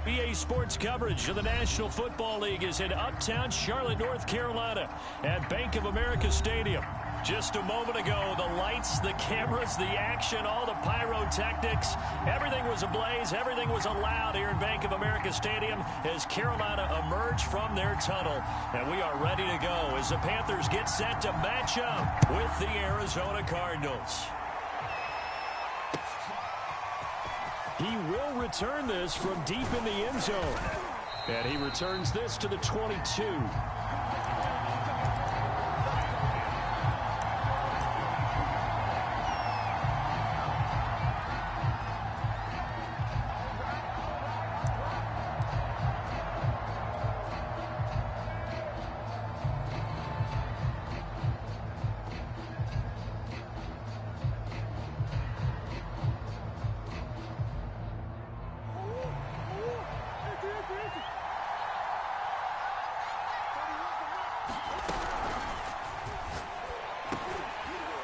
EA Sports coverage of the National Football League is in uptown Charlotte, North Carolina at Bank of America Stadium. Just a moment ago, the lights, the cameras, the action, all the pyrotechnics, everything was ablaze, everything was allowed here in Bank of America Stadium as Carolina emerged from their tunnel. And we are ready to go as the Panthers get set to match up with the Arizona Cardinals. He will return this from deep in the end zone. And he returns this to the 22.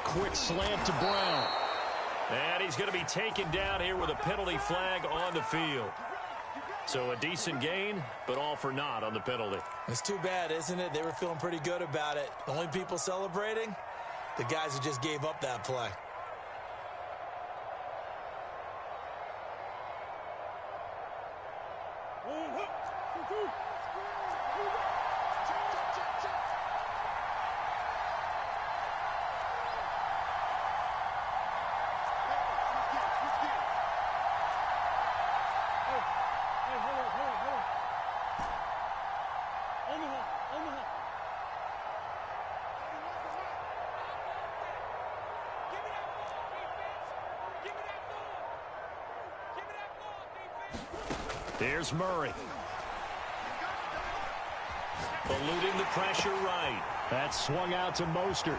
Quick slant to Brown. And he's going to be taken down here with a penalty flag on the field. So a decent gain, but all for naught on the penalty. It's too bad, isn't it? They were feeling pretty good about it. The only people celebrating, the guys who just gave up that play. Here's Murray. Eluding the pressure right. That swung out to Mostert.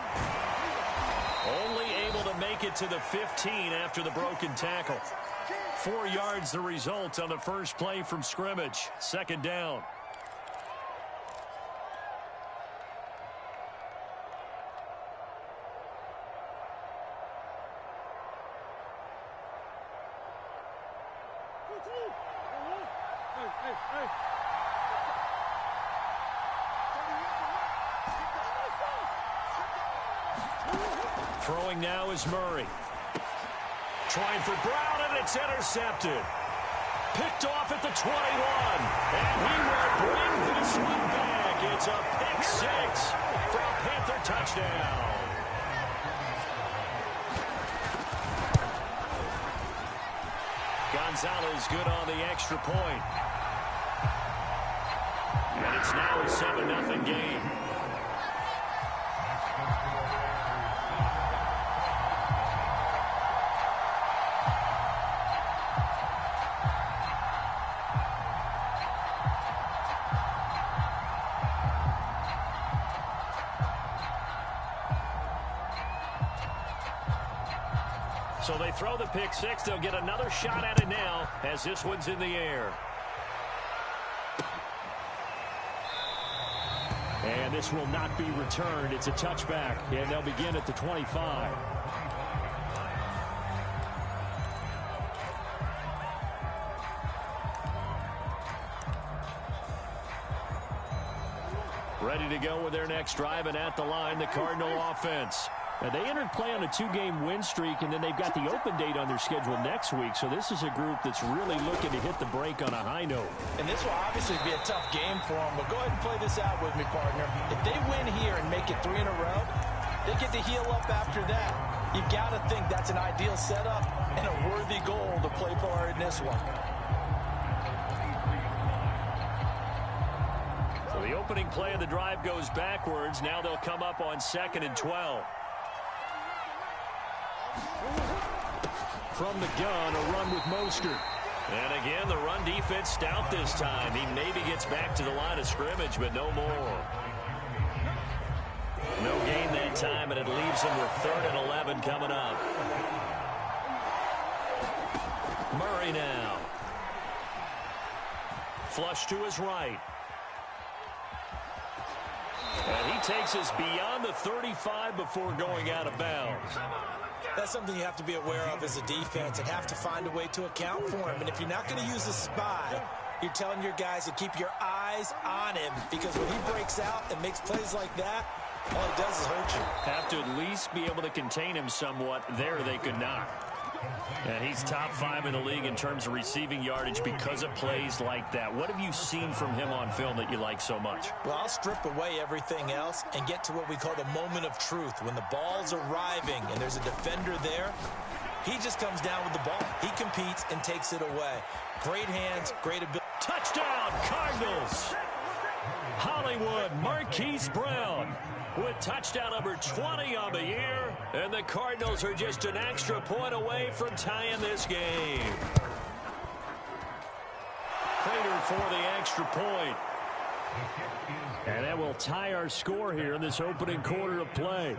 Only able to make it to the 15 after the broken tackle. 4 yards the result on the first play from scrimmage. Second down. Throwing now is Murray. Trying for Brown, and it's intercepted. Picked off at the 21. And he will bring this one back. It's a pick six for a Panther touchdown. Gonzalez good on the extra point. And it's now a 7-0 game. So they throw the pick six. They'll get another shot at it now as this one's in the air. And this will not be returned. It's a touchback, and they'll begin at the 25. Ready to go with their next drive, and at the line, the Cardinal offense. Now, they entered play on a 2-game win streak, and then they've got the open date on their schedule next week. So this is a group that's really looking to hit the break on a high note. And this will obviously be a tough game for them, but go ahead and play this out with me, partner. If they win here and make it 3 in a row, they get to heal up after that. You've got to think that's an ideal setup and a worthy goal to play for in this one. So the opening play of the drive goes backwards. Now they'll come up on 2nd and 12. From the gun, a run with Mostert. And again, the run defense stout this time. He maybe gets back to the line of scrimmage, but no more. No gain that time, and it leaves him with 3rd and 11 coming up. Murray now. Flush to his right. And he takes us beyond the 35 before going out of bounds. That's something you have to be aware of as a defense and have to find a way to account for him. And if you're not going to use a spy, You're telling your guys to keep your eyes on him, because when he breaks out and makes plays like that, all he does is hurt you. Have to at least be able to contain him somewhat. There they could not. And he's top 5 in the league in terms of receiving yardage because of plays like that. What have you seen from him on film that you like so much? Well, I'll strip away everything else and get to what we call the moment of truth. When the ball's arriving and there's a defender there, he just comes down with the ball. He competes and takes it away. Great hands, great ability. Touchdown, Cardinals! Hollywood Marquise Brown with touchdown number 20 on the year, and the Cardinals are just an extra point away from tying this game. Prater for the extra point. And that will tie our score here in this opening quarter of play.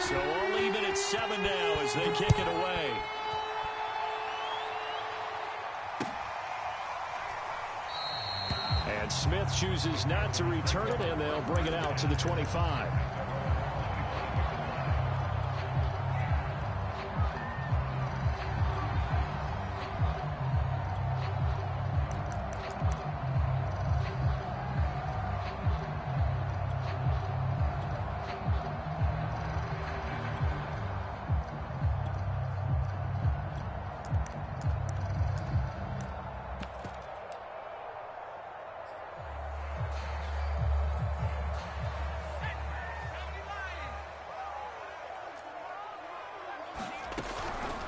So all even at 7 now as they kick it away. And Smith chooses not to return it, and they'll bring it out to the 25.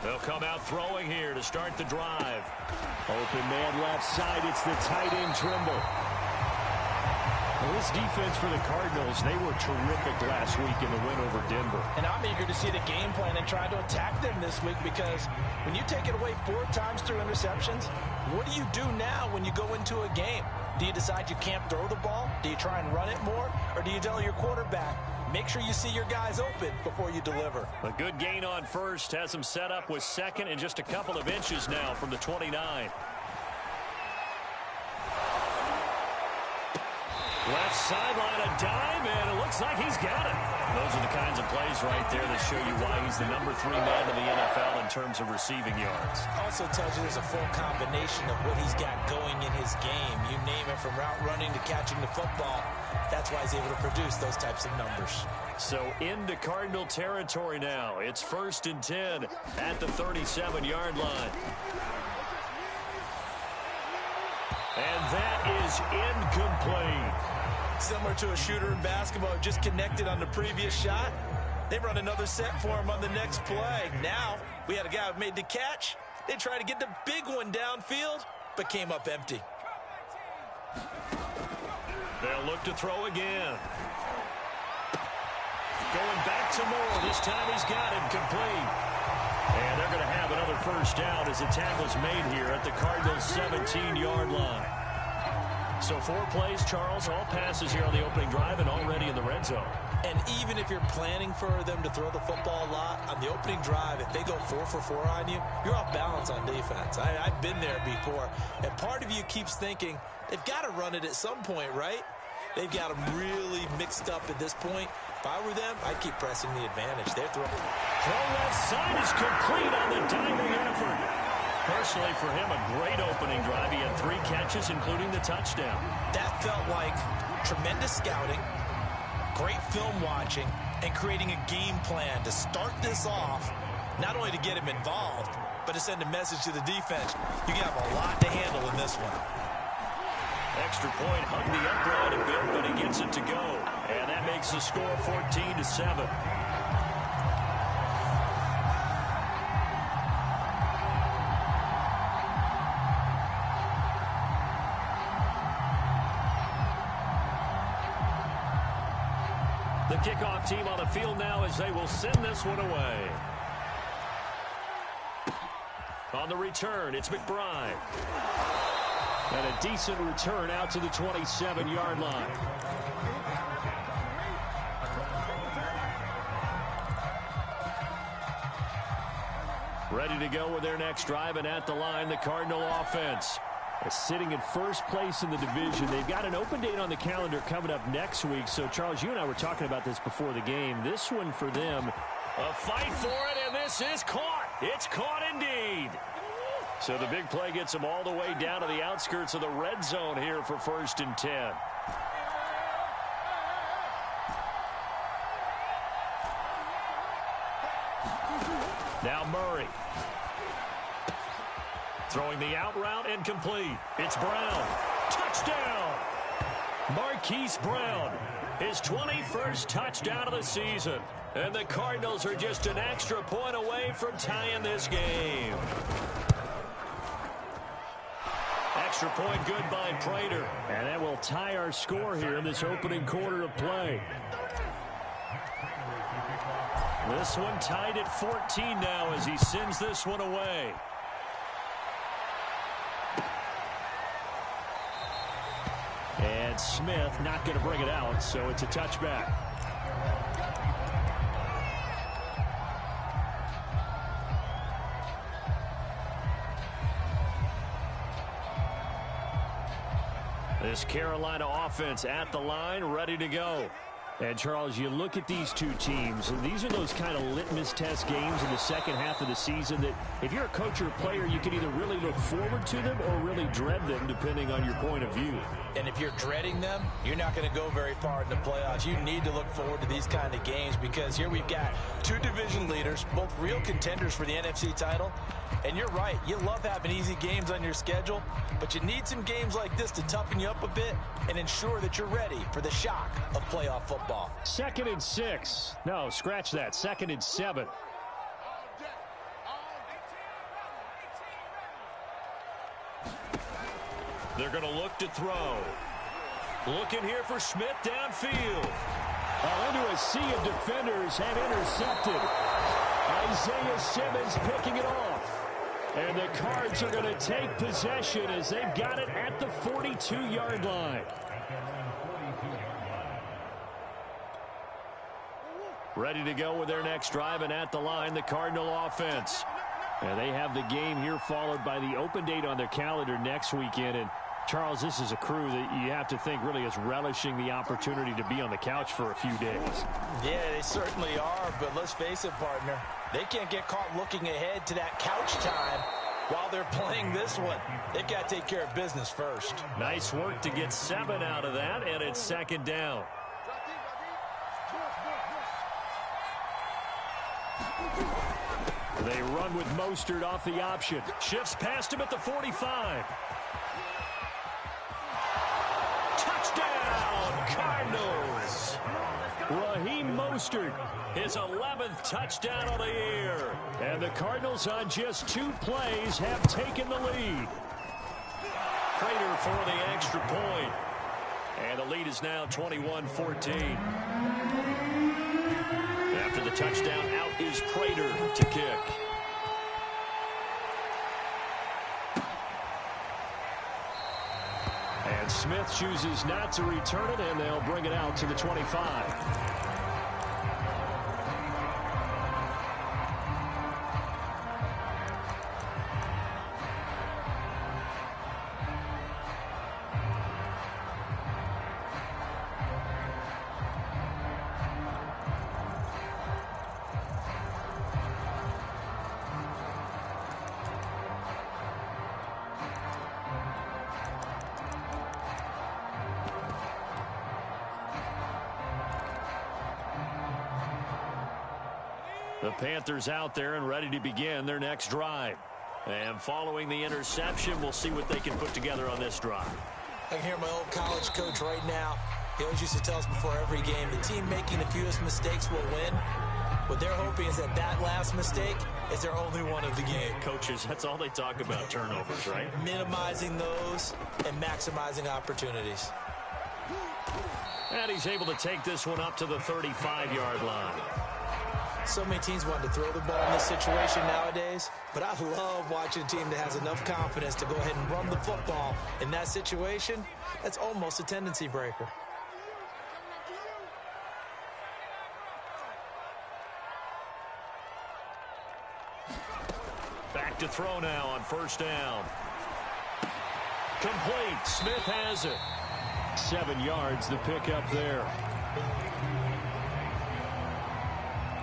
They'll come out throwing here to start the drive. Open man left side. It's the tight end Trimble. Well, this defense for the Cardinals, they were terrific last week in the win over Denver. And I'm eager to see the game plan and try to attack them this week, because when you take it away 4 times through interceptions, what do you do now when you go into a game? Do you decide you can't throw the ball? Do you try and run it more? Or do you tell your quarterback, make sure you see your guys open before you deliver? A good gain on first has him set up with second and just a couple of inches now from the 29. Left sideline, a dive, and it looks like he's got it. Those are the kinds of plays right there that show you why he's the number 3 man in the NFL in terms of receiving yards. Also tells you there's a full combination of what he's got going in his game. You name it, from route running to catching the football. That's why he's able to produce those types of numbers. So into Cardinal territory now. It's 1st and 10 at the 37-yard line. And that is incomplete. Similar to a shooter in basketball, just connected on the previous shot. They run another set for him on the next play. Now, we had a guy who made the catch. They tried to get the big one downfield, but came up empty. They'll look to throw again. Going back to Moore. This time he's got it complete. And they're going to have another first down as the tackle's made here at the Cardinals' 17-yard line. So 4 plays, Charles, all passes here on the opening drive and already in the red zone. And even if you're planning for them to throw the football a lot, on the opening drive, if they go 4 for 4 on you, you're off balance on defense. I've been there before. And part of you keeps thinking, they've got to run it at some point, right? They've got them really mixed up at this point. If I were them, I'd keep pressing the advantage. They're throwing. Throw left side is complete on the diving effort. Personally, for him, a great opening drive. He had 3 catches, including the touchdown. That felt like tremendous scouting, great film watching, and creating a game plan to start this off, not only to get him involved, but to send a message to the defense. You can have a lot to handle in this one. Extra point, hung the upright a bit, but he gets it to go. And that makes the score 14-7. The kickoff team on the field now as they will send this one away. On the return, it's McBride. And a decent return out to the 27-yard line. Ready to go with their next drive, and at the line, the Cardinal offense. Sitting in first place in the division. They've got an open date on the calendar coming up next week. So, Charles, you and I were talking about this before the game. This one for them, a fight for it, and this is caught. It's caught indeed. So the big play gets him all the way down to the outskirts of the red zone here for 1st and 10. Now Murray. Throwing the out route and complete. It's Brown. Touchdown! Marquise Brown, his 21st touchdown of the season. And the Cardinals are just an extra point away from tying this game. Extra point good by Prater. And that will tie our score here in this opening quarter of play. This one tied at 14 now as he sends this one away. And Smith not going to bring it out, so it's a touchback. This Carolina offense at the line, ready to go. And, Charles, you look at these two teams, and these are those kind of litmus test games in the second half of the season that if you're a coach or a player, you can either really look forward to them or really dread them, depending on your point of view. And if you're dreading them, you're not going to go very far in the playoffs. You need to look forward to these kind of games because here we've got two division leaders, both real contenders for the NFC title. And you're right, you love having easy games on your schedule, but you need some games like this to toughen you up a bit and ensure that you're ready for the shock of playoff football. 2nd and 6. No, scratch that. 2nd and 7. They're going to look to throw. Looking here for Smith downfield. Into a sea of defenders and intercepted. Isaiah Simmons picking it off. And the Cards are going to take possession as they've got it at the 42-yard line. Ready to go with their next drive, and at the line, the Cardinal offense. And they have the game here followed by the open date on their calendar next weekend. And, Charles, this is a crew that you have to think really is relishing the opportunity to be on the couch for a few days. Yeah, they certainly are, but let's face it, partner. They can't get caught looking ahead to that couch time while they're playing this one. They've got to take care of business first. Nice work to get 7 out of that, and it's 2nd down. They run with Mostert off the option. Shifts past him at the 45. Touchdown, Cardinals! Raheem Mostert, his 11th touchdown of the year. And the Cardinals on just 2 plays have taken the lead. Prater for the extra point. And the lead is now 21-14. After the touchdown, out is Prater to kick. And Smith chooses not to return it, and they'll bring it out to the 25. The Panthers out there and ready to begin their next drive. And following the interception, we'll see what they can put together on this drive. I can hear my old college coach right now. He always used to tell us before every game, the team making the fewest mistakes will win. What they're hoping is that that last mistake is their only one of the game. Coaches, that's all they talk about, turnovers, right? Minimizing those and maximizing opportunities. And he's able to take this one up to the 35-yard line. So many teams want to throw the ball in this situation nowadays, but I love watching a team that has enough confidence to go ahead and run the football. In that situation, that's almost a tendency breaker. Back to throw now on 1st down. Complete. Smith has it. 7 yards, the pickup there.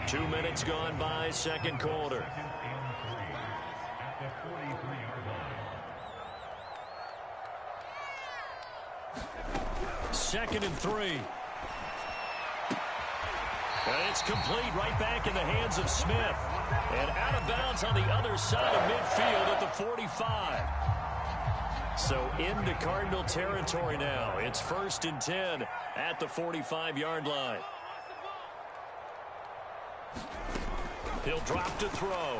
2 minutes gone by, 2nd quarter. 2nd and 3. And it's complete right back in the hands of Smith. And out of bounds on the other side of midfield at the 45. So into Cardinal territory now. It's 1st and 10 at the 45-yard line. He'll drop to throw.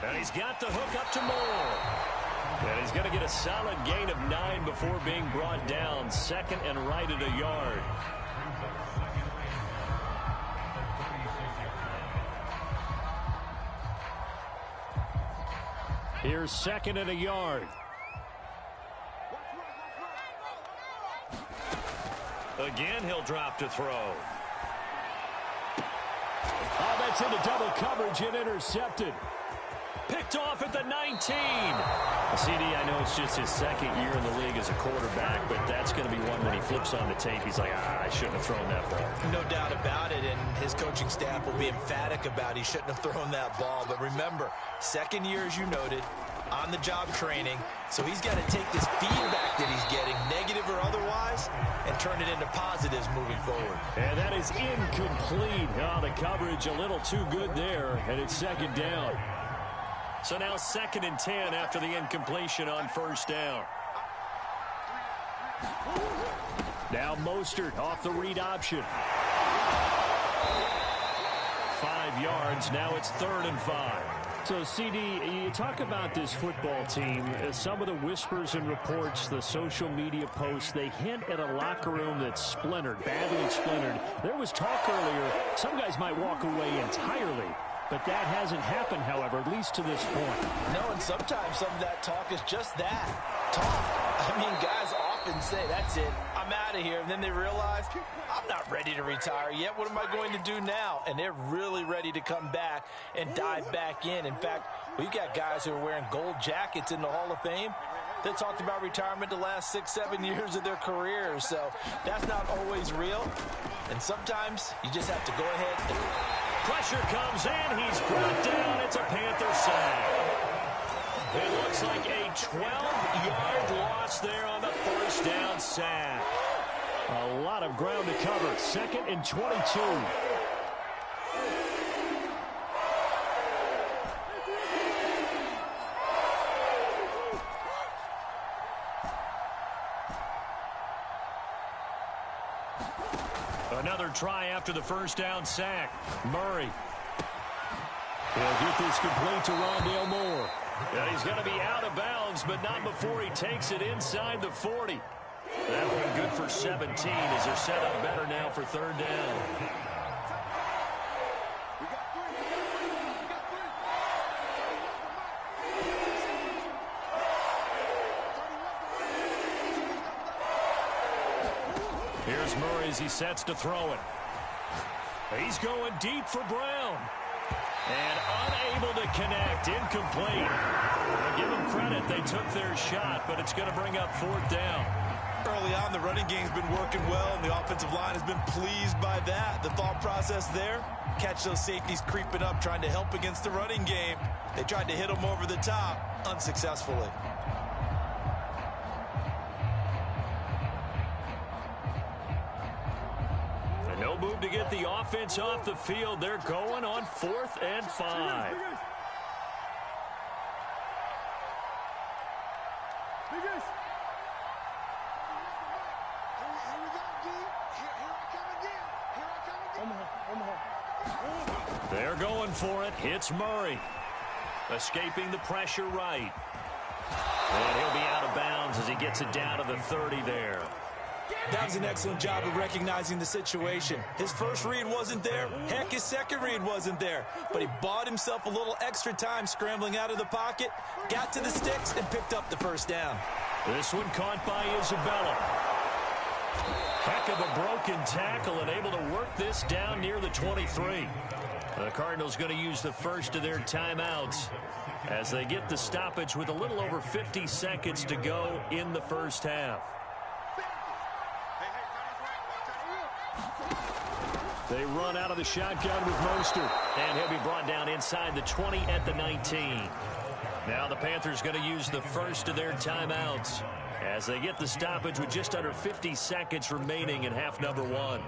And he's got the hook up to Moore. And he's going to get a solid gain of 9 before being brought down. 2nd and right at a yard. Here's 2nd and a yard. Again, he'll drop to throw. Oh, that's into double coverage and intercepted. Picked off at the 19. CD, I know it's just his 2nd year in the league as a quarterback, but that's going to be one when he flips on the tape. He's like, I shouldn't have thrown that ball. No doubt about it, and his coaching staff will be emphatic about he shouldn't have thrown that ball. But remember, 2nd year, as you noted, on-the-job training, so he's got to take this feedback that he's getting, negative or otherwise, and turn it into positives moving forward. And that is incomplete. Oh, the coverage a little too good there, and it's 2nd down. So now 2nd and 10 after the incompletion on 1st down. Now Mostert off the read option. 5 yards. Now it's 3rd and 5. So, CD, you talk about this football team. Some of the whispers and reports, the social media posts, they hint at a locker room that's splintered, badly splintered. There was talk earlier, some guys might walk away entirely. But that hasn't happened, however, at least to this point. No, and sometimes some of that talk is just that, talk. I mean, guys often say, that's it, I'm out of here. And then they realize, I'm not ready to retire yet. What am I going to do now? And they're really ready to come back and dive back in. In fact, we've got guys who are wearing gold jackets in the Hall of Fame. They talked about retirement the last 6-7 years of their careers. So that's not always real. And sometimes you just have to go ahead and... Pressure comes in. He's brought down. It's a Panther sack. It looks like a 12-yard loss there on the 1st down sack. A lot of ground to cover. 2nd and 22. Another try after the 1st down sack. Murray. He'll get this complete to Rondale Moore. And he's going to be out of bounds, but not before he takes it inside the 40. That one good for 17 as they're set up better now for 3rd down. Here's Murray as he sets to throw it. He's going deep for Brown. And unable to connect. Incomplete. I'll give them credit. They took their shot, but it's going to bring up 4th down. Early on, the running game's been working well, and the offensive line has been pleased by that. The thought process there, catch those safeties creeping up, trying to help against the running game. They tried to hit them over the top, unsuccessfully. No move to get the offense off the field. They're going on 4th and 5. They're going for it. It's Murray. Escaping the pressure right. And he'll be out of bounds as he gets it down to the 30 there. That was an excellent job of recognizing the situation. His first read wasn't there. Heck, his second read wasn't there. But he bought himself a little extra time scrambling out of the pocket, got to the sticks, and picked up the 1st down. This one caught by Isabella. Heck of a broken tackle and able to work this down near the 23. The Cardinals going to use the first of their timeouts as they get the stoppage with a little over 50 seconds to go in the 1st half. They run out of the shotgun with Mostert. And he'll be brought down inside the 20 at the 19. Now the Panthers going to use the first of their timeouts as they get the stoppage with just under 50 seconds remaining in half number one.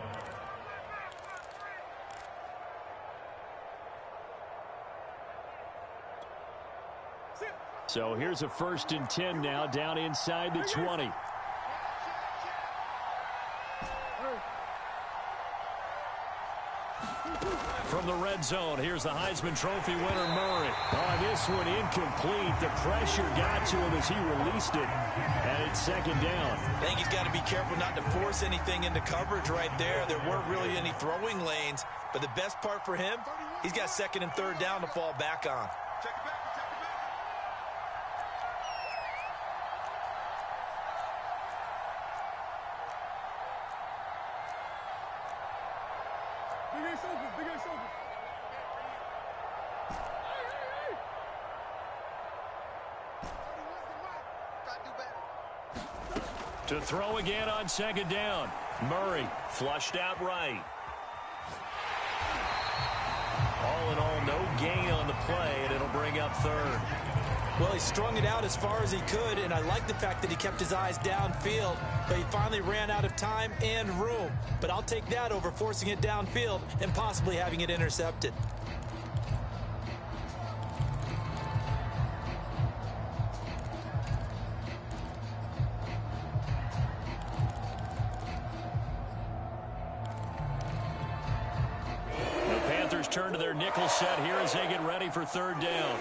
So here's a 1st and 10 now, down inside the 20. From the red zone, here's the Heisman Trophy winner, Murray. Oh, this one incomplete. The pressure got to him as he released it, and it's 2nd down. I think he's got to be careful not to force anything into coverage right there. There weren't really any throwing lanes, but the best part for him, he's got 2nd and 3rd down to fall back on. To throw again on 2nd down. Murray flushed out right. All in all, no gain on the play, and it'll bring up 3rd. Well, he strung it out as far as he could, and I like the fact that he kept his eyes downfield, but he finally ran out of time and room. But I'll take that over forcing it downfield and possibly having it intercepted. Turn to their nickel set here as they get ready for 3rd down.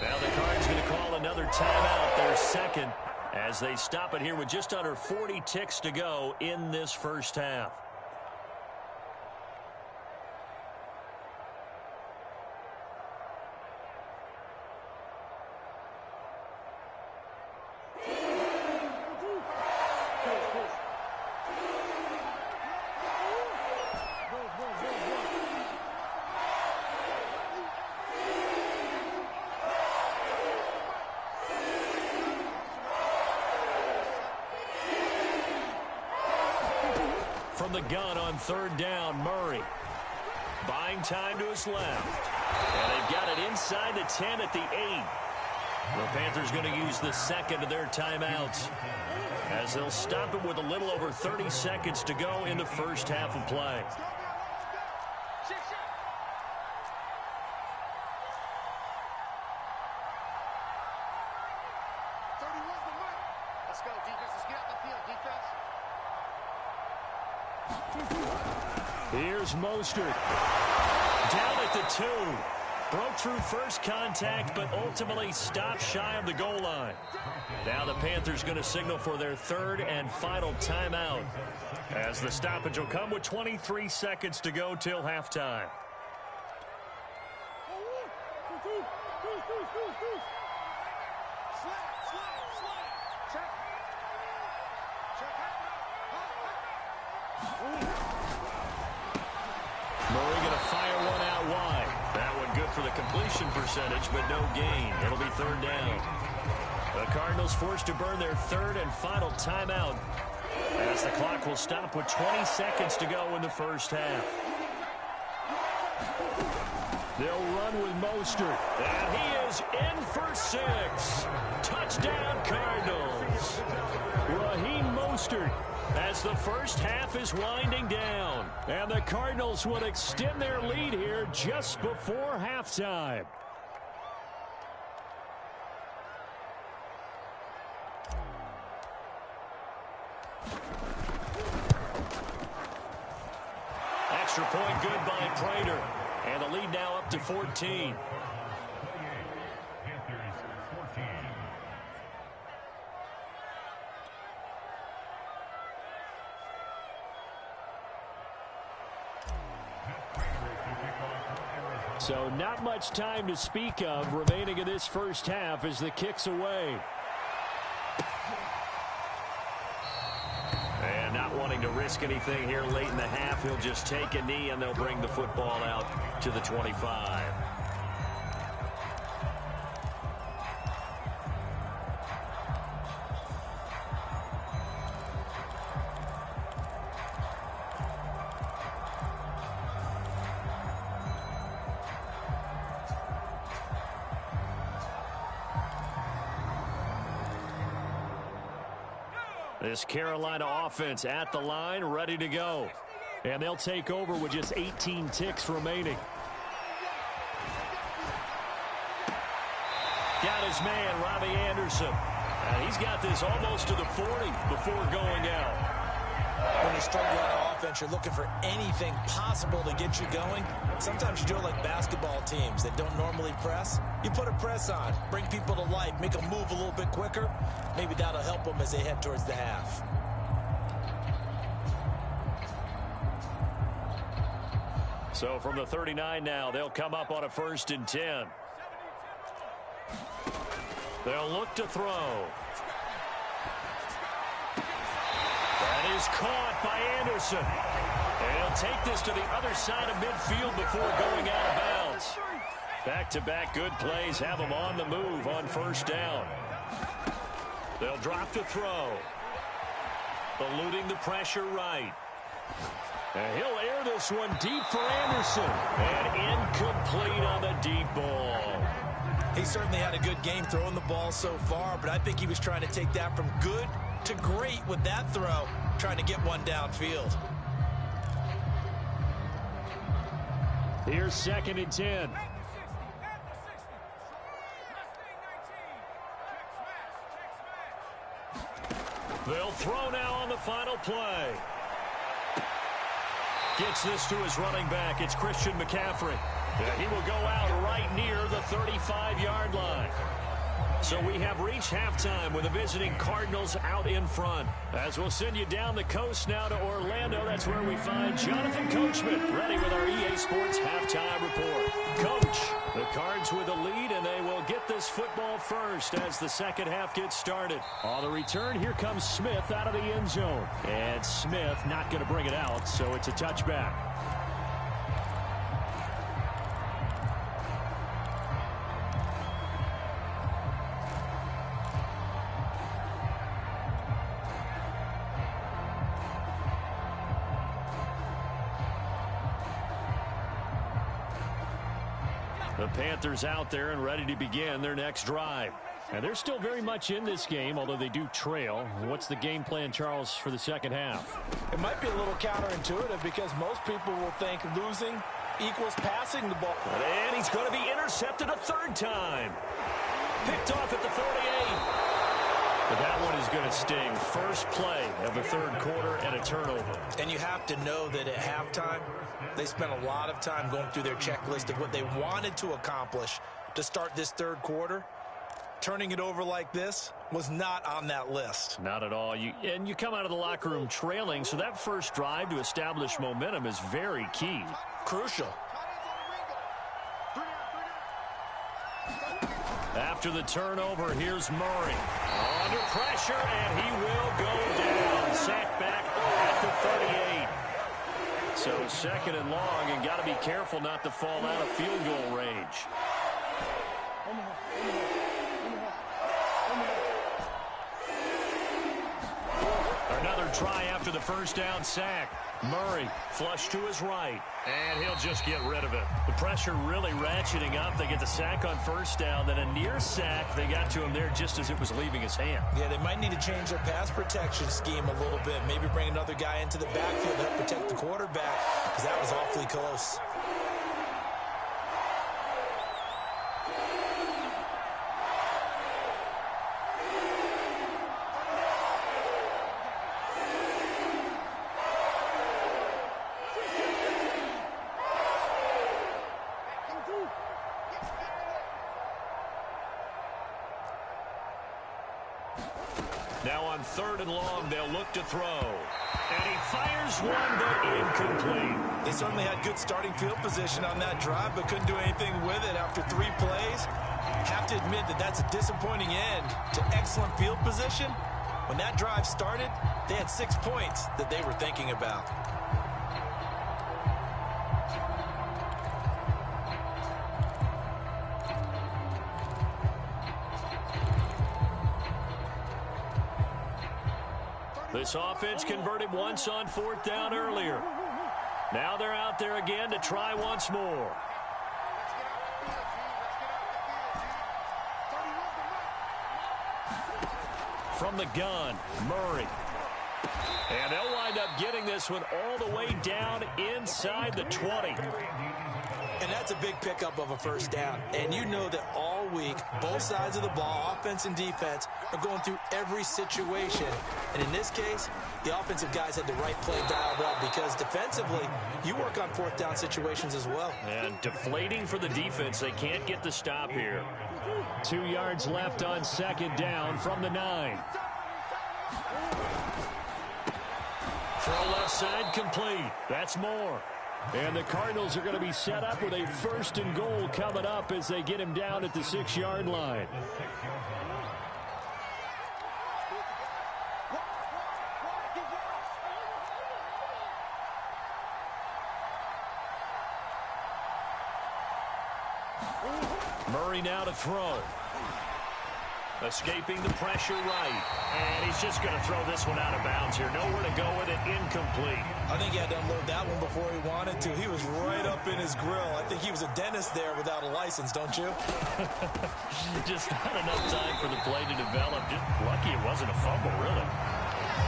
Now the Cards going to call another timeout, their 2nd, as they stop it here with just under 40 ticks to go in this 1st half. From the gun on 3rd down, Murray. Buying time to his left. And they've got it inside the 10 at the 8. The Panthers going to use the 2nd of their timeouts, as they'll stop it with a little over 30 seconds to go in the 1st half of play. Here's Mostert. Down at the 2. Broke through first contact, but ultimately stopped shy of the goal line. Now the Panthers going to signal for their 3rd and final timeout, as the stoppage will come with 23 seconds to go till halftime. Murray going to fire one out wide. That one good for the completion percentage, but no gain. It'll be 3rd down. The Cardinals forced to burn their 3rd and final timeout, as the clock will stop with 20 seconds to go in the 1st half. They'll run with Mostert, and he is in for 6. Touchdown, Cardinals. Raheem Mostert, as the 1st half is winding down. And the Cardinals will extend their lead here just before halftime. Extra point good by Prater. And the lead now up to 14. So not much time to speak of remaining in this 1st half as the kick's away. And not wanting to risk anything here late in the half, he'll just take a knee and they'll bring the football out to the 25. This Carolina offense at the line, ready to go. And they'll take over with just 18 ticks remaining. Got his man, Robbie Anderson. And he's got this almost to the 40 before going out. When you struggle on offense, you're looking for anything possible to get you going. Sometimes you do it like basketball teams that don't normally press. You put a press on, bring people to life, make them move a little bit quicker. Maybe that'll help them as they head towards the half. So from the 39 now, they'll come up on a 1st and 10. They'll look to throw. That is caught by Anderson. And he'll take this to the other side of midfield before going out of bounds. Back-to-back good plays have them on the move on 1st down. They'll drop to throw. Eluding the pressure right. And he'll air this one deep for Anderson. And incomplete on the deep ball. He certainly had a good game throwing the ball so far, but I think he was trying to take that from good to great with that throw, trying to get one downfield. Here's 2nd and 10. They'll throw now on the final play. Gets this to his running back. It's Christian McCaffrey. And he will go out right near the 35-yard line. So we have reached halftime with the visiting Cardinals out in front. As we'll send you down the coast now to Orlando, that's where we find Jonathan Coachman, ready with our EA Sports halftime report. Coach, the Cards with the lead, and they will get this football first as the second half gets started. On the return, here comes Smith out of the end zone. And Smith not going to bring it out, so it's a touchback. The Panthers out there and ready to begin their next drive. And they're still very much in this game, although they do trail. What's the game plan, Charles, for the second half? It might be a little counterintuitive because most people will think losing equals passing the ball. And he's going to be intercepted a 3rd time. Picked off at the 48. But that one is going to sting. First play of the 3rd quarter and a turnover. And you have to know that at halftime, they spent a lot of time going through their checklist of what they wanted to accomplish to start this 3rd quarter. Turning it over like this was not on that list. Not at all. And you come out of the locker room trailing, so that first drive to establish momentum is very key. Crucial. After the turnover, here's Murray. Under pressure, and he will go down. Sacked back at the 38. So 2nd and long, and got to be careful not to fall out of field goal range. Another try after the 1st down sack. Murray flush to his right, and he'll just get rid of it. The pressure really ratcheting up. They get the sack on 1st down, then a near sack. They got to him there just as it was leaving his hand. Yeah, they might need to change their pass protection scheme a little bit. Maybe bring another guy into the backfield to help protect the quarterback, because that was awfully close. Now on 3rd and long, they'll look to throw. And he fires one, but incomplete. They certainly had good starting field position on that drive, but couldn't do anything with it after 3 plays. Have to admit that that's a disappointing end to excellent field position. When that drive started, they had 6 points that they were thinking about. This offense converted once on 4th down earlier. Now they're out there again to try once more. From the gun, Murray And they'll wind up getting this one all the way down inside the 20. And that's a big pickup of a first down. And you know that all week, both sides of the ball, offense and defense, are going through every situation. And in this case, the offensive guys had the right play dialed up because defensively, you work on fourth down situations as well. And deflating for the defense. They can't get the stop here. 2 yards left on second down from the 9. Throw left side complete. That's more. And the Cardinals are going to be set up with a 1st and goal coming up as they get him down at the 6-yard line. Murray now to throw. Escaping the pressure right. And he's just going to throw this one out of bounds here. Nowhere to go with it. Incomplete. I think he had to unload that one before he wanted to. He was right up in his grill. I think he was a dentist there without a license, don't you? Just not enough time for the play to develop. Just lucky it wasn't a fumble, really.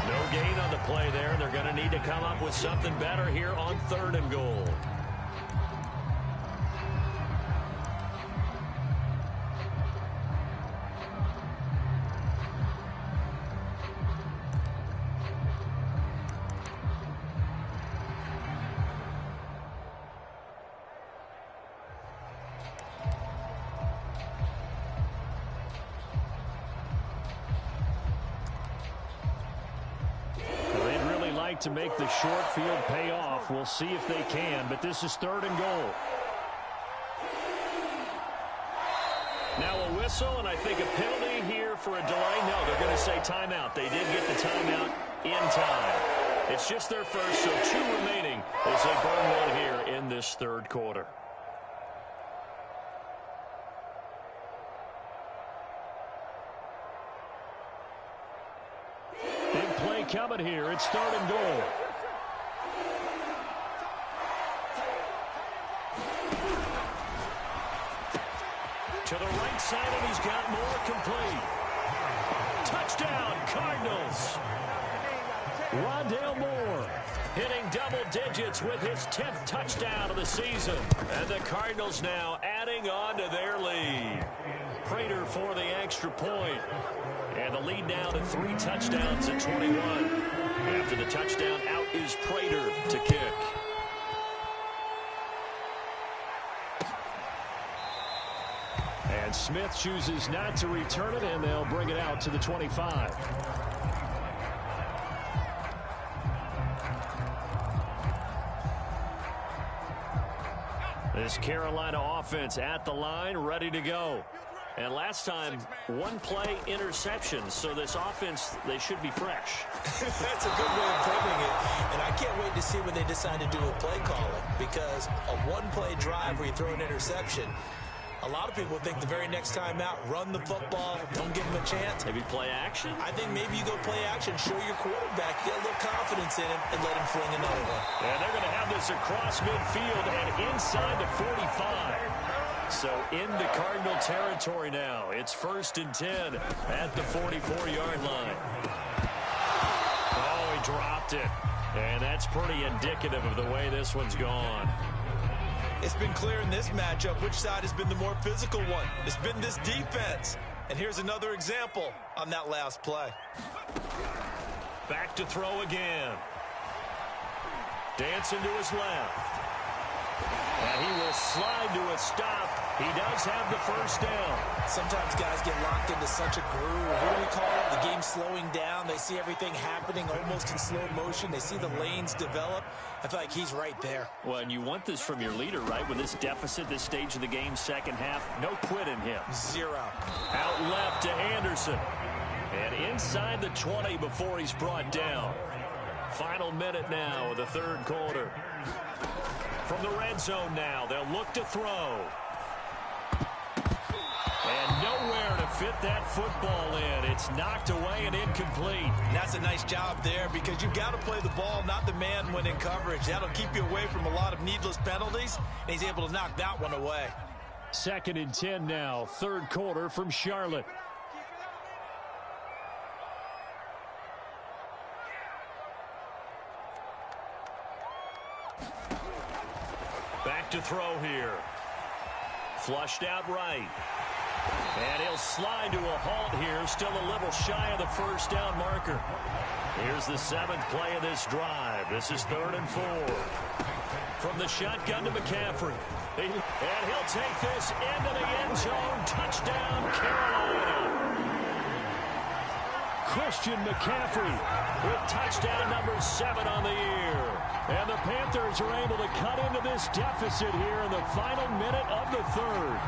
No gain on the play there. They're going to need to come up with something better here on 3rd and goal. To make the short field pay off. We'll see if they can, but this is 3rd and goal. Now a whistle, and I think a penalty here for a delay. No, they're going to say timeout. They did get the timeout in time. It's just their first, so 2 remaining as they burn one here in this 3rd quarter. Coming here, it's 3rd and goal. To the right side, and he's got more complete. Touchdown, Cardinals. Rondale Moore hitting double digits with his 10th touchdown of the season. And the Cardinals now adding on to their lead. Prater for the extra point. And the lead now to 3 touchdowns at 21. After the touchdown, out is Prater to kick. And Smith chooses not to return it, and they'll bring it out to the 25. This Carolina offense at the line, ready to go. And last time, 1-play interception. So this offense, they should be fresh. That's a good way of putting it. And I can't wait to see when they decide to do a play calling. Because a 1-play drive where you throw an interception, a lot of people think the very next time out, run the football, don't give them a chance. Maybe play action? I think maybe you go play action, show your quarterback, get a little confidence in him, and let him fling another one. And they're going to have this across midfield and inside the 45. So into Cardinal territory now. It's 1st and 10 at the 44-yard line. Oh, he dropped it. And that's pretty indicative of the way this one's gone. It's been clear in this matchup which side has been the more physical one. It's been this defense. And here's another example on that last play. Back to throw again. Dancing to his left. And he will slide to a stop. He does have the first down. Sometimes guys get locked into such a groove. What do we call it? The game slowing down. They see everything happening almost in slow motion. They see the lanes develop. I feel like he's right there. Well, and you want this from your leader, right? With this deficit, this stage of the game, second half, no quit in him. 0. Out left to Anderson. And inside the 20 before he's brought down. Final minute now of the 3rd quarter. From the red zone now, they'll look to throw. And nowhere to fit that football in. It's knocked away and incomplete. And that's a nice job there because you've got to play the ball, not the man when in coverage. That'll keep you away from a lot of needless penalties, and he's able to knock that one away. 2nd and 10 now, 3rd quarter from Charlotte. Back to throw here. Flushed out right. And he'll slide to a halt here. Still a little shy of the first down marker. Here's the 7th play of this drive. This is 3rd and 4. From the shotgun to McCaffrey. And he'll take this into the end zone. Touchdown, Carolina. Christian McCaffrey with touchdown number 7 on the year. And the Panthers are able to cut into this deficit here in the final minute of the 3rd.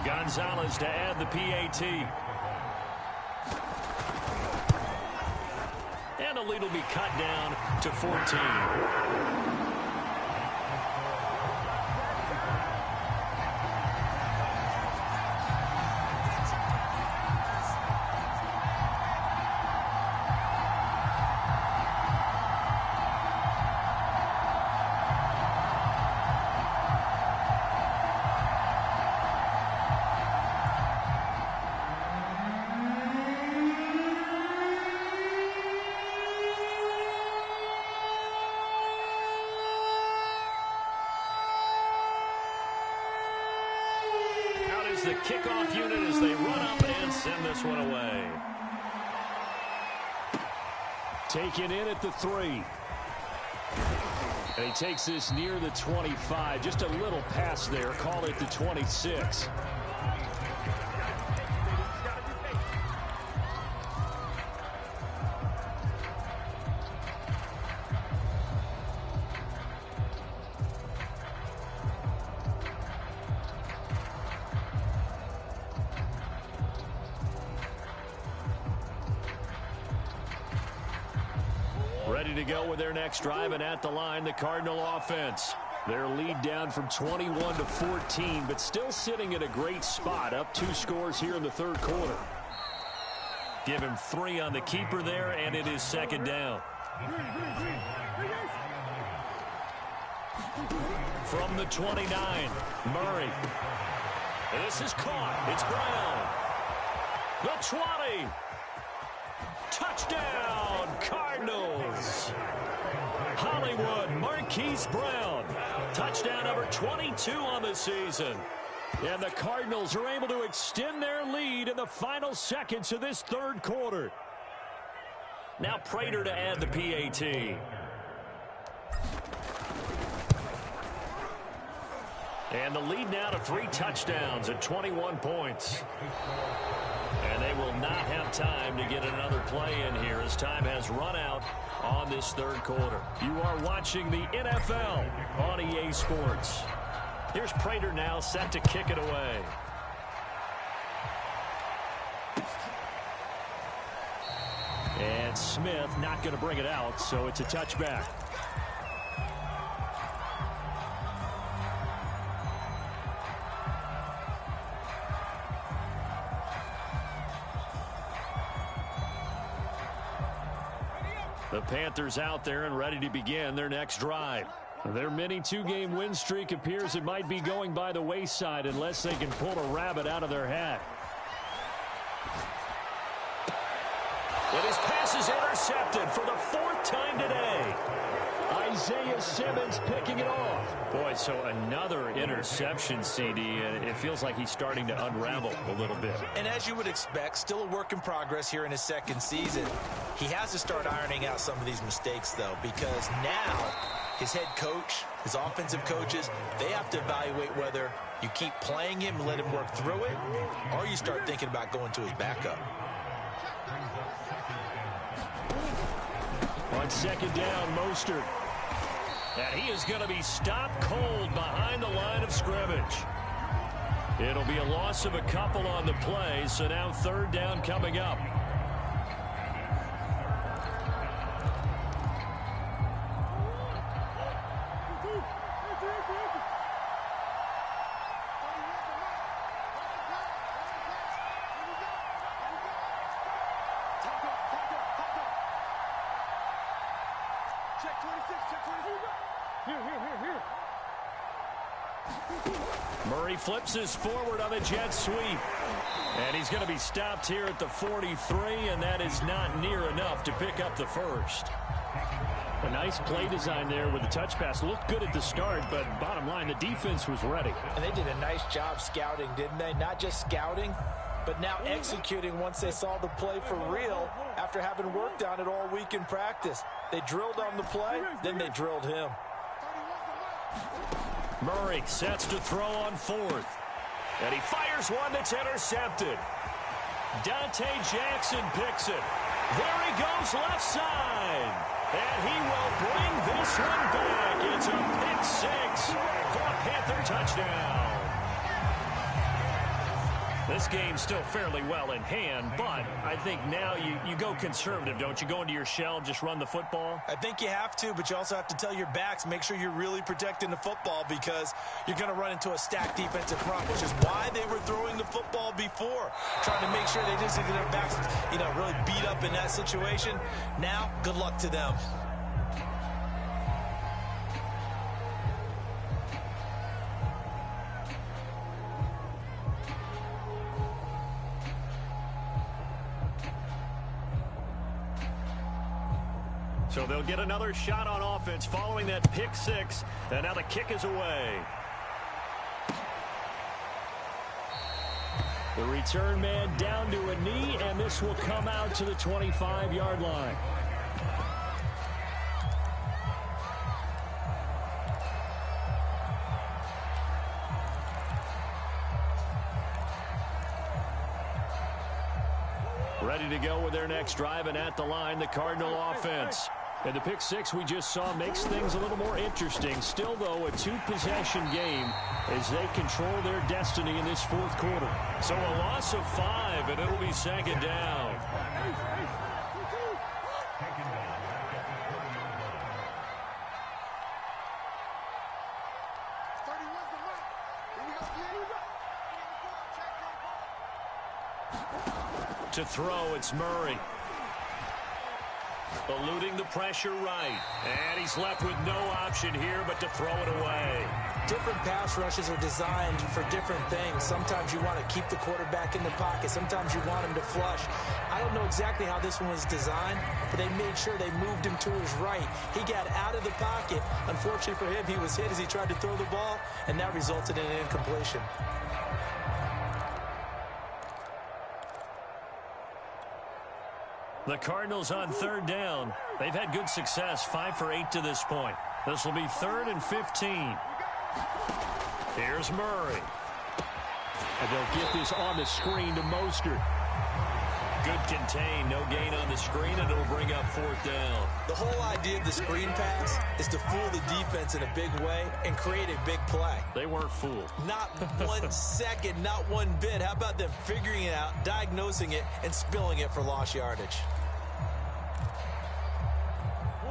Gonzalez to add the PAT. And the lead will be cut down to 14. The kickoff unit as they run up and send this one away. Taken in at the 3. And he takes this near the 25. Just a little pass there. Call it the 26. Ready to go with their next drive, and at the line, the Cardinal offense. Their lead down from 21 to 14, but still sitting at a great spot, up 2 scores here in the 3rd quarter. Give him 3 on the keeper there, and it is 2nd down. From the 29, Murray. This is caught. It's Brown. The 20. Touchdown, Cardinals. Hollywood Marquise Brown. Touchdown number 22 on the season. And the Cardinals are able to extend their lead in the final seconds of this 3rd quarter. Now Prater to add the PAT. And the lead now to 3 touchdowns at 21 points. And they will not have time to get another play in here as time has run out on this 3rd quarter. You are watching the NFL on EA Sports. Here's Prater now set to kick it away. And Smith not going to bring it out, so it's a touchback. The Panthers out there and ready to begin their next drive. Their mini 2-game win streak appears it might be going by the wayside unless they can pull a rabbit out of their hat. And his pass is intercepted for the 4th time today. Isaiah Simmons picking it off. Boy, so another interception, CD, and it feels like he's starting to unravel a little bit. And as you would expect, still a work in progress here in his 2nd season. He has to start ironing out some of these mistakes, though, because now his head coach, his offensive coaches, they have to evaluate whether you keep playing him and let him work through it, or you start thinking about going to his backup. On 2nd down, Mostert. And he is going to be stopped cold behind the line of scrimmage. It'll be a loss of a couple on the play, so now 3rd down coming up. Murray flips his forward on a jet sweep. And he's going to be stopped here at the 43, and that is not near enough to pick up the first. A nice play design there with the touch pass. Looked good at the start, but bottom line, the defense was ready. And they did a nice job scouting, didn't they? Not just scouting, but now executing once they saw the play for real after having worked on it all week in practice. They drilled on the play, then they drilled him. Murray sets to throw on fourth. And he fires one that's intercepted. Dante Jackson picks it. There he goes left side. And he will bring this one back. It's a pick six for a Panther touchdown. This game's still fairly well in hand, but I think now you go conservative, don't you? Go into your shell, just run the football? I think you have to, but you also have to tell your backs, make sure you're really protecting the football because you're going to run into a stacked defensive front, which is why they were throwing the football before, trying to make sure they just get their backs, really beat up in that situation. Now, good luck to them. So they'll get another shot on offense following that pick six. And now the kick is away. The return man down to a knee, and this will come out to the 25-yard line. Ready to go with their next drive, and at the line, the Cardinal offense. And the pick six we just saw makes things a little more interesting. Still, though, a two-possession game as they control their destiny in this fourth quarter. So a loss of 5, and it'll be second down. To throw, it's Murray. Eluding the pressure right. And he's left with no option here but to throw it away. Different pass rushes are designed for different things. Sometimes you want to keep the quarterback in the pocket. Sometimes you want him to flush. I don't know exactly how this one was designed, but they made sure they moved him to his right. He got out of the pocket. Unfortunately for him, he was hit as he tried to throw the ball, and that resulted in an incompletion. The Cardinals on third down. They've had good success, 5 for 8 to this point. This will be 3rd and 15. Here's Murray. And they'll get this on the screen to Mostert. Good contain, no gain on the screen, and it'll bring up 4th down. The whole idea of the screen pass is to fool the defense in a big way and create a big play. They weren't fooled. Not 1 second, not one bit. How about them figuring it out, diagnosing it, and spilling it for lost yardage?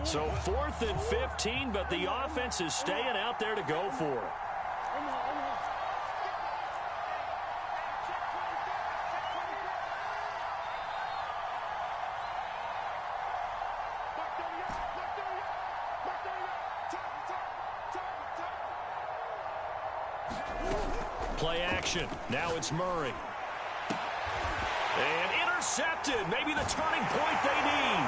So 4th and 15, but the offense is staying out there to go for it. Play action. Now it's Murray. And intercepted. Maybe the turning point they need.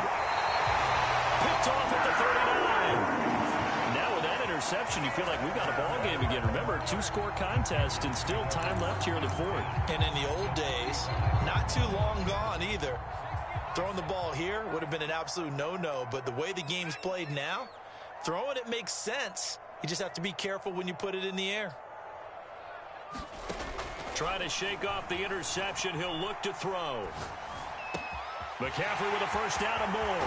Picked off at the 39. Now with that interception, you feel like we've got a ball game again. Remember, 2-score contest and still time left here in the 4th. And in the old days, not too long gone either. Throwing the ball here would have been an absolute no-no, but the way the game's played now, throwing it makes sense. You just have to be careful when you put it in the air. Trying to shake off the interception. He'll look to throw. McCaffrey with a first down and more.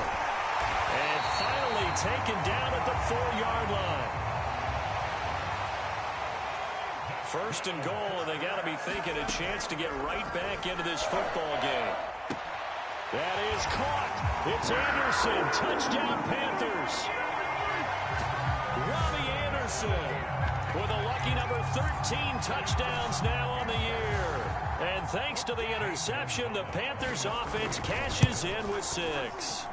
And finally taken down at the 4-yard line. 1st and goal, and they got to be thinking a chance to get right back into this football game. That is caught. It's Anderson. Touchdown, Panthers. Robbie Anderson with a lucky number 13 touchdowns now on the year. And thanks to the interception, the Panthers offense cashes in with 6.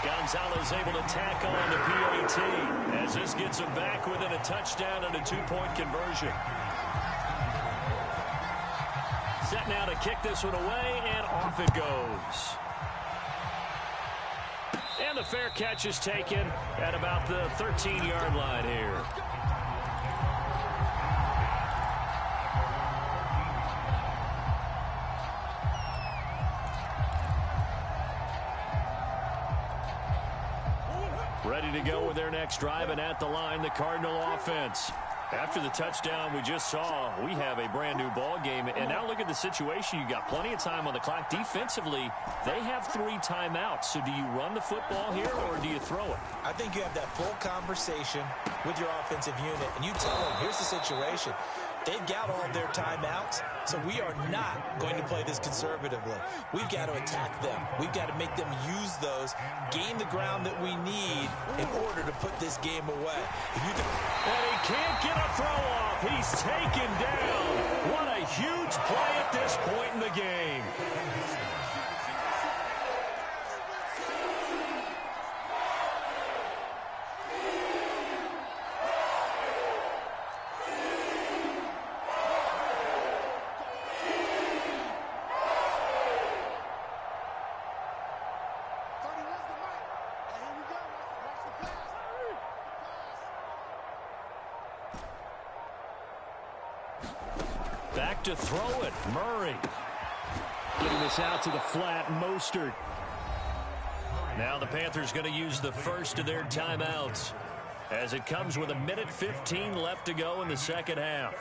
Gonzalez able to tack on the PAT as this gets him back within a touchdown and a two-point conversion. Set now to kick this one away, and off it goes. And the fair catch is taken at about the 13-yard line here. Ready to go with their next drive, and at the line, the Cardinal offense. After the touchdown we just saw, we have a brand-new ball game. And now look at the situation. You got plenty of time on the clock. Defensively, they have 3 timeouts. So do you run the football here, or do you throw it? I think you have that full conversation with your offensive unit, and you tell them, here's the situation. They've got all their timeouts, so we are not going to play this conservatively. We've got to attack them. We've got to make them use those, gain the ground that we need in order to put this game away. And he can't get a throw off. He's taken down. What a huge play at this point in the game. Back to throw it. Murray. Getting this out to the flat. Mostert. Now the Panthers going to use the first of their timeouts as it comes with 1:15 left to go in the second half.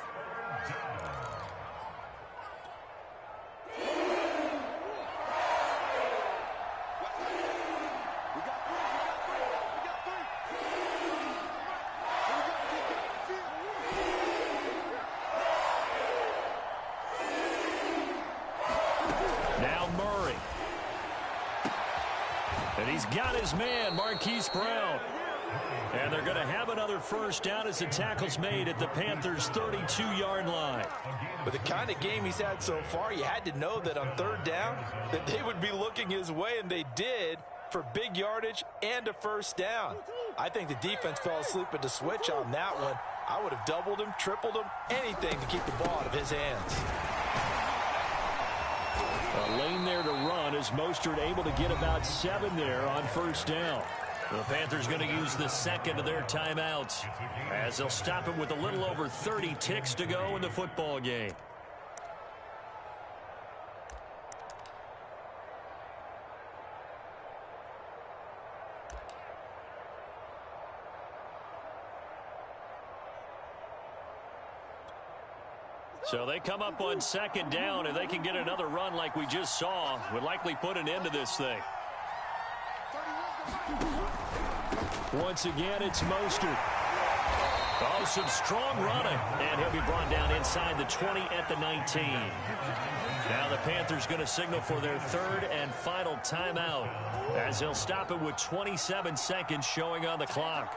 Got his man, Marquise Brown. And they're going to have another first down as the tackle's made at the Panthers' 32-yard line. With the kind of game he's had so far, you had to know that on third down that they would be looking his way, and they did, for big yardage and a first down. I think the defense fell asleep at the switch on that one. I would have doubled him, tripled him, anything to keep the ball out of his hands. A lane there to run as Mostert able to get about 7 there on first down. The Panthers going to use the second of their timeouts as they'll stop it with a little over 30 ticks to go in the football game. So they come up on second down, and they can get another run like we just saw. Would likely put an end to this thing. Once again, it's Mostert. Oh, some strong running. And he'll be brought down inside the 20 at the 19. Now the Panthers going to signal for their third and final timeout as they'll stop it with 27 seconds showing on the clock.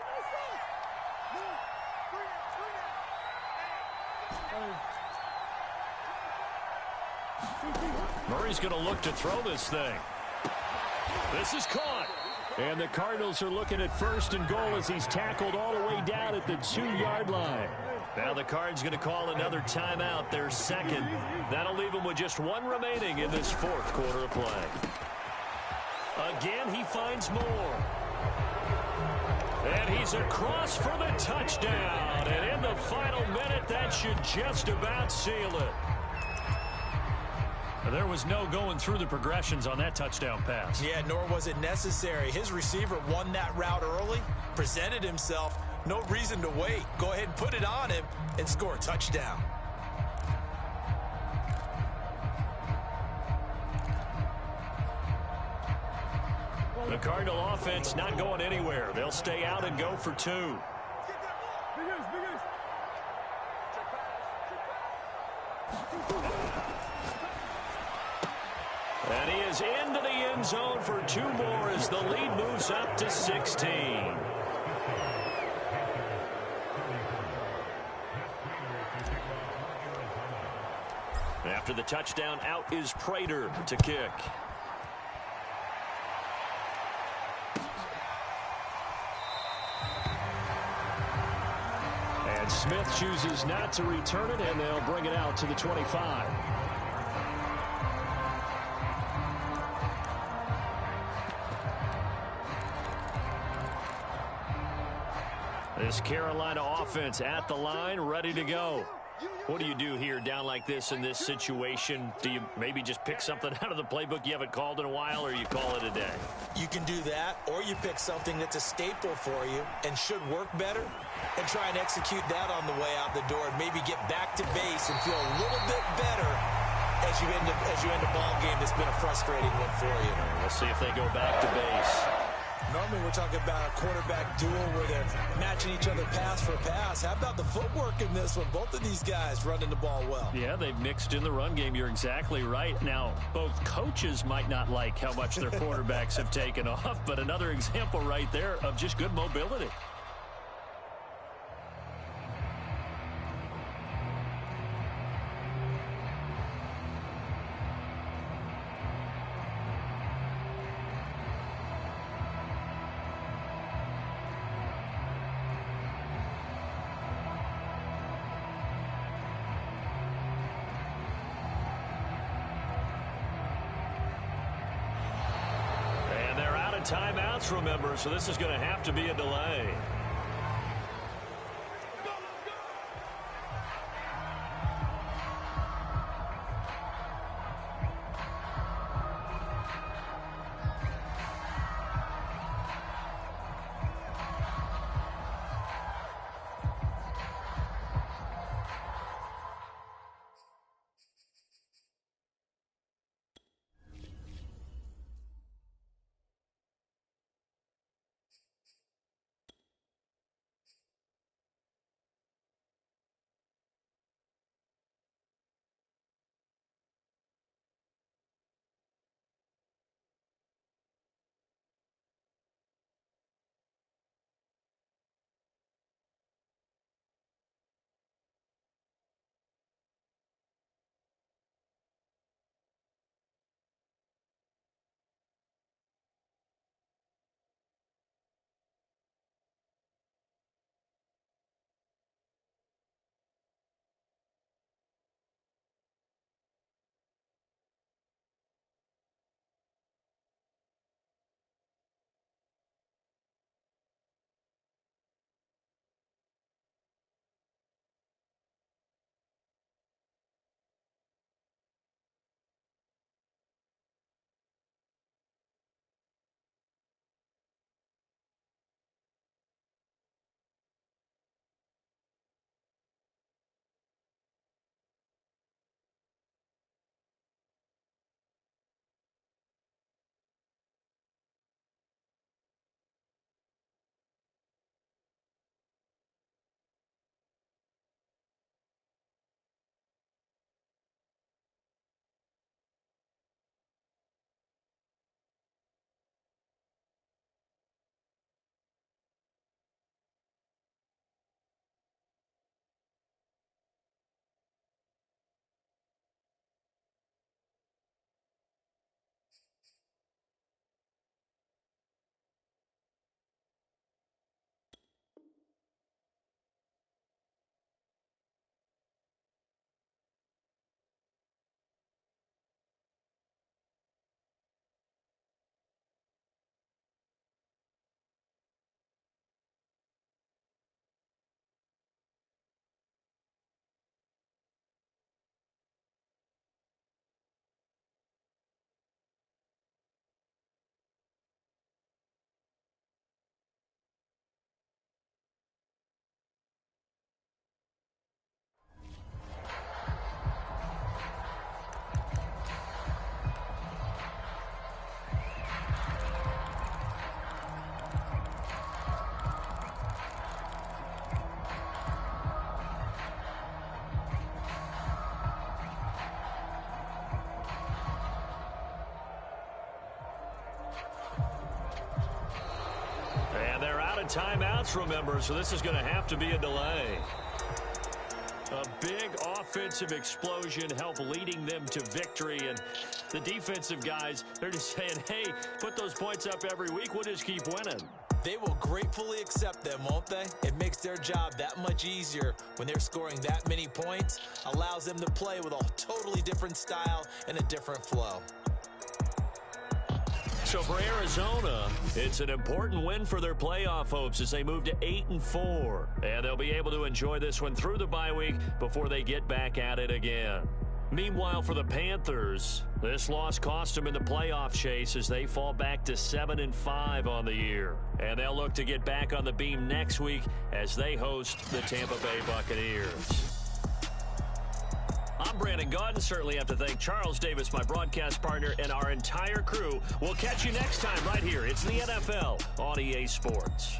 Murray's going to look to throw this thing. This is caught. And the Cardinals are looking at first and goal as he's tackled all the way down at the 2-yard line. Now the Cards going to call another timeout, their second. That'll leave them with just 1 remaining in this fourth quarter of play. Again, he finds more. And he's across for the touchdown. And in the final minute, that should just about seal it. There was no going through the progressions on that touchdown pass. Yeah, nor was it necessary. His receiver won that route early, presented himself. No reason to wait. Go ahead and put it on him and score a touchdown. The Cardinal offense not going anywhere. They'll stay out and go for 2. And he is into the end zone for 2 more as the lead moves up to 16. After the touchdown, out is Prater to kick. And Smith chooses not to return it, and they'll bring it out to the 25. This Carolina offense at the line, ready to go. What do you do here down like this in this situation? Do you maybe just pick something out of the playbook you haven't called in a while, or you call it a day? You can do that, or you pick something that's a staple for you and should work better and try and execute that on the way out the door and maybe get back to base and feel a little bit better as you end a ball game that's been a frustrating one for you. We'll see if they go back to base. Normally we're talking about a quarterback duel where they're matching each other pass for pass. How about the footwork in this one? Both of these guys running the ball well. Yeah, they've mixed in the run game. You're exactly right. Now, both coaches might not like how much their quarterbacks have taken off, but another example right there of just good mobility. Timeouts, remember, so this is going to have to be a delay. Timeouts, remember, so this is going to have to be a delay. A big offensive explosion helped leading them to victory, and the defensive guys, they're just saying, hey, put those points up every week, we'll just keep winning. They will gratefully accept them, won't they? It makes their job that much easier when they're scoring that many points, allows them to play with a totally different style and a different flow. So for Arizona, it's an important win for their playoff hopes as they move to 8-4. And they'll be able to enjoy this one through the bye week before they get back at it again. Meanwhile, for the Panthers, this loss cost them in the playoff chase as they fall back to 7-5 on the year. And they'll look to get back on the beam next week as they host the Tampa Bay Buccaneers. I'm Brandon Gaudin. Certainly have to thank Charles Davis, my broadcast partner, and our entire crew. We'll catch you next time right here. It's the NFL on EA Sports.